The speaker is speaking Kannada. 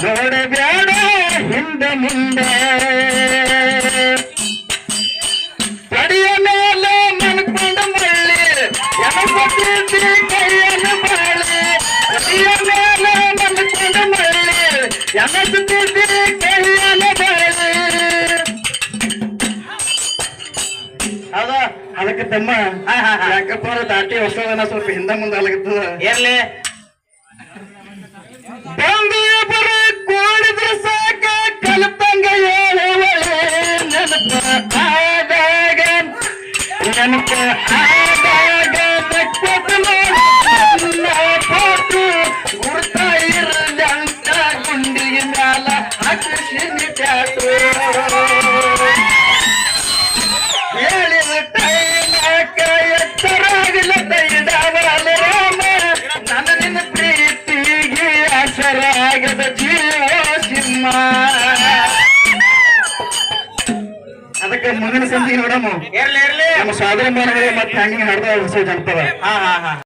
ನೋಡಬೇಡ ಹಿಂದೆ ಮುಂದೆ ಪಡಿಯ ಮೇಲೆ ಮನ್ಕೊಂಡ ಮಳ್ಳಿ ಎನಪತ್ತಿದ್ದಿ ಕೈಯನ್ನು ಬಾಳಿ ಪಡಿಯ ಮೇಲೆ ಮನ್ಕೊಂಡ ಮಳ್ಳಿ ಎನಪತ್ತಿದ್ದಿ ಕೈಯನ್ನು ಬಾಳಿ ಹೌದಾ ಅದಕ್ಕೆ ತಮ್ಮ ಯಾಕಪ್ಪ ದಾಟಿ ಹೊಸದನ ಸ್ವಲ್ಪ ಹಿಂದ ಮುಂದೆ ಅಲಗತ್ತದ ಇರ್ಲಿ ಬಂದು ಇಬ್ಬರು ಕೂಡಿದ್ರೆ ಸಾಕ ಕಲ್ಪಂಗ ಹೇಳುವಳೆ ನೆನಪ ಆದಾಗ ನೆನಪ ಆದಾಗ ನಕ್ಕತ್ತ ನೋಡಿ ಫೋಟು ಗುರ್ತ ಇರಲಿ ಅಂತ ಗುಂಡಿಗೆ ಮ್ಯಾಲ ಹಾಕಿಸಿನಿ ಟ್ಯಾಟು ಹೇಳಿದ ಟೈಮಕ್ಕ ಎತ್ತರಾಗಲ ತೈಡವಲ್ಲ ರಾಮ ನನ್ನ ನಿನ್ನ ಪ್ರೀತಿಗೆ ಆಸರಾಗದ ಜೀವ ಸಿಂಹ ಅದಕ್ಕೆ ಮುಂದಿನ ಸಂಧಿಗೆ ನೋಡಮ್ಮ ಇರ್ಲಿ ನಮ್ಮ ಸಾಧನೆ ಮಾಡಿದ್ರೆ ಮತ್ತೆ ಹಂಗೆ ಹಾಡ್ದ ಹೊಸ ಜನಪದ ಹಾ ಹಾ ಹಾ